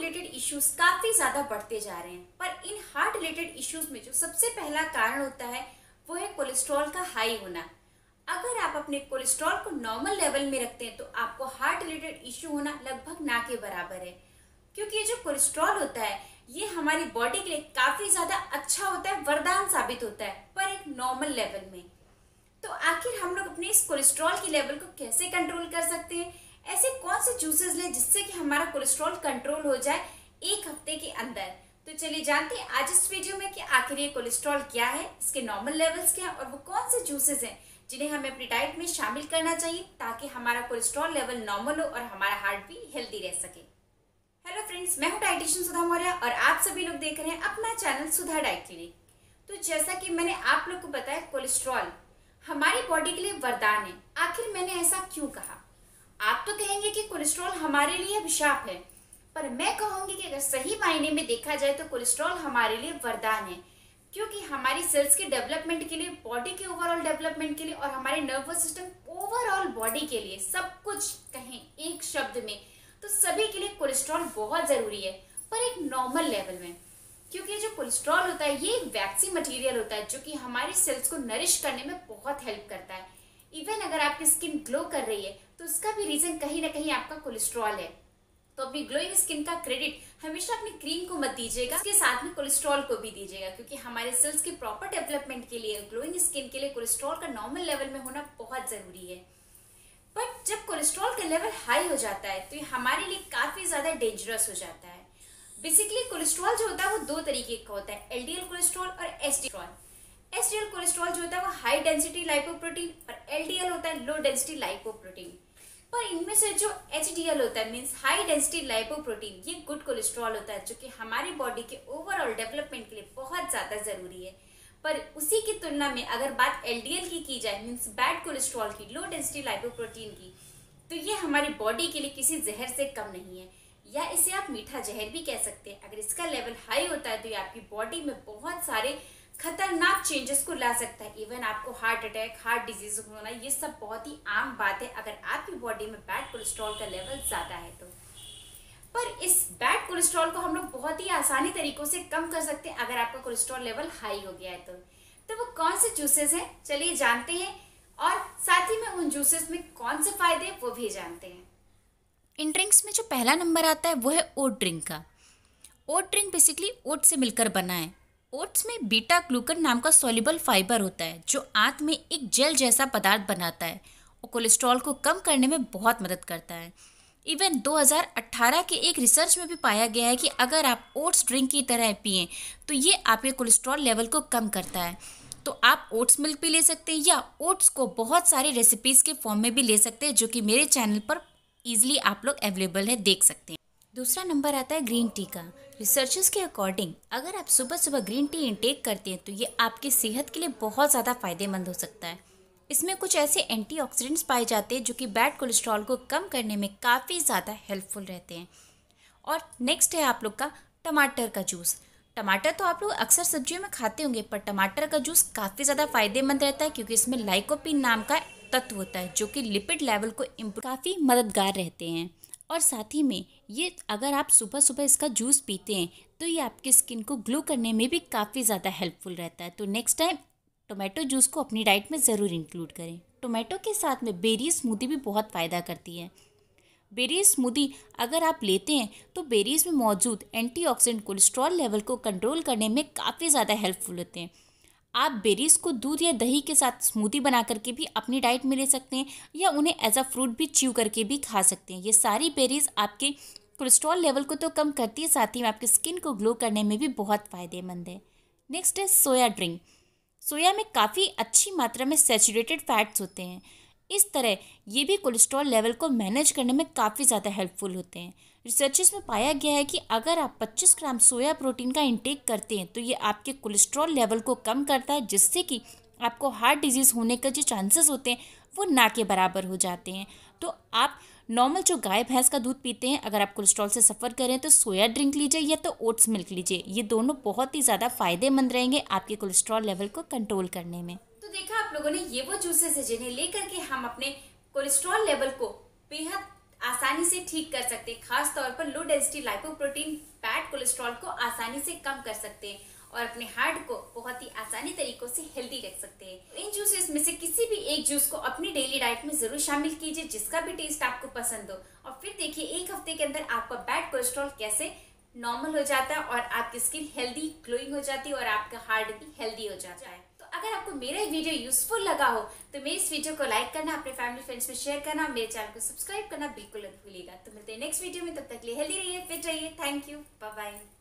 Related issues काफी ज्यादा बढ़ते जा रहे हैं, पर इन हार्ट रिलेटेड इश्यूज में जो सबसे पहला कारण होता है वो है कोलेस्ट्रॉल का हाई होना। अगर आप अपने कोलेस्ट्रॉल को नॉर्मल लेवल में रखते हैं तो आपको हार्ट रिलेटेड इश्यू होना लगभग ना के बराबर है, क्योंकि ये जो कोलेस्ट्रॉल होता है ये हमारी बॉडी के लिए काफी ज्यादा अच्छा होता है, वरदान साबित होता है, पर एक नॉर्मल लेवल में। तो आखिर हम लोग अपने इस कोलेस्ट्रॉल की लेवल को कैसे कंट्रोल कर सकते हैं? ऐसे कौन से जूसेस लें जिससे कि हमारा कोलेस्ट्रॉल कंट्रोल हो जाए एक हफ्ते के अंदर? तो चलिए जानते हैं आज इस वीडियो में कि आखिर ये कोलेस्ट्रॉल क्या है, इसके नॉर्मल लेवल्स क्या हैं और वो कौन से जूसेस हैं जिन्हें हमें अपनी डाइट में शामिल करना चाहिए ताकि हमारा कोलेस्ट्रॉल लेवल नॉर्मल हो और हमारा हार्ट भी हेल्दी रह सके। हेलो फ्रेंड्स, मैं हूं डाइटिशियन सुधा मौर्य और आप सभी लोग देख रहे हैं अपना चैनल सुधा डाइट क्लिनिक। तो जैसा कि मैंने आप लोग को बताया, कोलेस्ट्रॉल हमारी बॉडी के लिए वरदान है। आखिर मैंने ऐसा क्यों कहा? आप तो कहेंगे कि कोलेस्ट्रॉल हमारे लिए अभिशाप है, पर मैं कहूंगी कि अगर सही मायने में देखा जाए तो कोलेस्ट्रॉल हमारे लिए वरदान है, क्योंकि हमारी सेल्स के डेवलपमेंट के लिए, बॉडी के ओवरऑल डेवलपमेंट के लिए और हमारे नर्वस सिस्टम ओवरऑल बॉडी के लिए, सब कुछ कहें एक शब्द में तो सभी के लिए कोलेस्ट्रॉल बहुत जरूरी है, पर एक नॉर्मल लेवल में। क्योंकि जो कोलेस्ट्रॉल होता है ये एक वैक्सी मटेरियल होता है जो कि हमारी सेल्स को नरिश करने में बहुत हेल्प करता है। इवन अगर आपकी स्किन ग्लो कर रही है तो उसका भी रीजन कहीं ना कहीं आपका कोलेस्ट्रॉल है। तो अपनी ग्लोइंग स्किन का क्रेडिट हमेशा अपनी क्रीम को मत दीजिएगा, इसके साथ में कोलेस्ट्रॉल को भी दीजिएगा, क्योंकि हमारे सेल्स के प्रॉपर डेवलपमेंट के लिए, ग्लोइंग स्किन के लिए कोलेस्ट्रॉल का नॉर्मल लेवल में होना बहुत जरूरी है। बट जब कोलेस्ट्रॉल का लेवल हाई हो जाता है तो ये हमारे लिए काफी ज्यादा डेंजरस हो जाता है। बेसिकली कोलेस्ट्रॉल जो होता है वो दो तरीके का होता है, एलडीएल कोलेस्ट्रॉल और एसडीएल। एसडीएल कोलेस्ट्रॉल जो होता है वो हाई डेंसिटी लाइपोप्रोटीन और एलडीएल होता है लो डेंसिटी लाइपोप्रोटीन। पर इनमें से जो एचडीएल होता है मींस हाई डेंसिटी लाइपोप्रोटीन, ये गुड कोलेस्ट्रॉल होता है जो कि हमारी बॉडी के ओवरऑल डेवलपमेंट के लिए बहुत ज्यादा जरूरी है। पर उसी की तुलना में अगर बात एलडीएल की जाए मींस बैड कोलेस्ट्रॉल की, लो डेंसिटी लाइपोप्रोटीन की, तो ये हमारी बॉडी के लिए किसी जहर से कम नहीं है, या इसे आप मीठा जहर भी कह सकते हैं। अगर इसका लेवल हाई होता है तो ये आपकी बॉडी में बहुत सारे खतरनाक चेंजेस को ला सकता है। इवन आपको हार्ट अटैक, हार्ट डिजीज होना, ये सब बहुत ही आम बात है अगर आपकी बॉडी में बैड कोलेस्ट्रॉल का लेवल ज्यादा है तो। पर इस बैड कोलेस्ट्रॉल को हम लोग बहुत ही आसानी तरीकों से कम कर सकते हैं अगर आपका कोलेस्ट्रॉल लेवल हाई हो गया है तो वो कौन से जूसेस हैं चलिए जानते हैं, और साथ ही में उन जूसेस में कौन से फायदे वो भी जानते हैं। इन ड्रिंक्स में जो पहला नंबर आता है वो है ओट ड्रिंक का। ओट ड्रिंक बेसिकली ओट से मिलकर बना है। ओट्स में बीटा ग्लूकन नाम का सॉल्युबल फाइबर होता है जो आंत में एक जेल जैसा पदार्थ बनाता है और कोलेस्ट्रॉल को कम करने में बहुत मदद करता है। इवन 2018 के एक रिसर्च में भी पाया गया है कि अगर आप ओट्स ड्रिंक की तरह पिएं तो ये आपके कोलेस्ट्रॉल लेवल को कम करता है। तो आप ओट्स मिल्क भी ले सकते हैं या ओट्स को बहुत सारी रेसिपीज़ के फॉर्म में भी ले सकते हैं जो कि मेरे चैनल पर ईजिली आप लोग अवेलेबल है, देख सकते हैं। दूसरा नंबर आता है ग्रीन टी का। रिसर्चर्स के अकॉर्डिंग अगर आप सुबह सुबह ग्रीन टी इंटेक करते हैं तो ये आपकी सेहत के लिए बहुत ज़्यादा फायदेमंद हो सकता है। इसमें कुछ ऐसे एंटीऑक्सीडेंट्स पाए जाते हैं जो कि बैड कोलेस्ट्रॉल को कम करने में काफ़ी ज़्यादा हेल्पफुल रहते हैं। और नेक्स्ट है आप लोग का टमाटर का जूस। टमाटर तो आप लोग अक्सर सब्जियों में खाते होंगे, पर टमाटर का जूस काफ़ी ज़्यादा फायदेमंद रहता है क्योंकि इसमें लाइकोपीन नाम का तत्व होता है जो कि लिपिड लेवल को काफ़ी मददगार रहते हैं। और साथ ही में ये अगर आप सुबह सुबह इसका जूस पीते हैं तो ये आपकी स्किन को ग्लो करने में भी काफ़ी ज़्यादा हेल्पफुल रहता है। तो नेक्स्ट टाइम टोमेटो जूस को अपनी डाइट में ज़रूर इंक्लूड करें। टोमेटो के साथ में बेरी स्मूदी भी बहुत फ़ायदा करती है। बेरीज स्मूदी अगर आप लेते हैं तो बेरीज में मौजूद एंटीऑक्सीडेंट कोलेस्ट्रॉल लेवल को कंट्रोल करने में काफ़ी ज़्यादा हेल्पफुल होते हैं। आप बेरीज को दूध या दही के साथ स्मूदी बना करके भी अपनी डाइट में ले सकते हैं या उन्हें एज अ फ्रूट भी च्यू करके भी खा सकते हैं। ये सारी बेरीज आपके कोलेस्ट्रॉल लेवल को तो कम करती है, साथ ही में आपकी स्किन को ग्लो करने में भी बहुत फ़ायदेमंद है। नेक्स्ट है सोया ड्रिंक। सोया में काफ़ी अच्छी मात्रा में सैचुरेटेड फैट्स होते हैं, इस तरह ये भी कोलेस्ट्रॉल लेवल को मैनेज करने में काफ़ी ज़्यादा हेल्पफुल होते हैं। रिसर्चेस में पाया गया है कि अगर आप 25 ग्राम सोया प्रोटीन का इंटेक करते हैं तो ये आपके कोलेस्ट्रॉल लेवल को कम करता है, जिससे कि आपको हार्ट डिजीज़ होने का जो चांसेस होते हैं वो ना के बराबर हो जाते हैं। तो आप नॉर्मल जो गाय भैंस का दूध पीते हैं, अगर आप कोलेस्ट्रॉल से सफ़र करें तो सोया ड्रिंक लीजिए या तो ओट्स मिल्क लीजिए। ये दोनों बहुत ही ज़्यादा फ़ायदेमंद रहेंगे आपके कोलेस्ट्रॉल लेवल को कंट्रोल करने में। तो देखा आप लोगों ने, ये वो जूसेस है जिन्हें लेकर के हम अपने कोलेस्ट्रॉल लेवल को बेहद आसानी से ठीक कर सकते हैं। खास तौर पर low density lipoprotein bad cholesterol को आसानी से कम कर सकते हैं और अपने हार्ट को बहुत ही आसानी तरीकों से हेल्दी रख सकते हैं। इन जूसेस में से किसी भी एक जूस को अपनी डेली डाइट में जरूर शामिल कीजिए, जिसका भी टेस्ट आपको पसंद हो, और फिर देखिए एक हफ्ते के अंदर आपका बैड कोलेस्ट्रॉल कैसे नॉर्मल हो जाता है और आपकी स्किन हेल्दी ग्लोइंग हो जाती है और आपका हार्ट भी हेल्दी हो जाता है। तो अगर आपको मेरा वीडियो यूजफुल लगा हो तो मेरे इस वीडियो को लाइक करना, अपने फैमिली फ्रेंड्स में शेयर करना, मेरे चैनल को सब्सक्राइब करना बिल्कुल मत भूलिएगा। तो मिलते हैं नेक्स्ट वीडियो में, तब तक के लिए हेल्दी रहिए, फिट रहिए। Thank you, bye bye.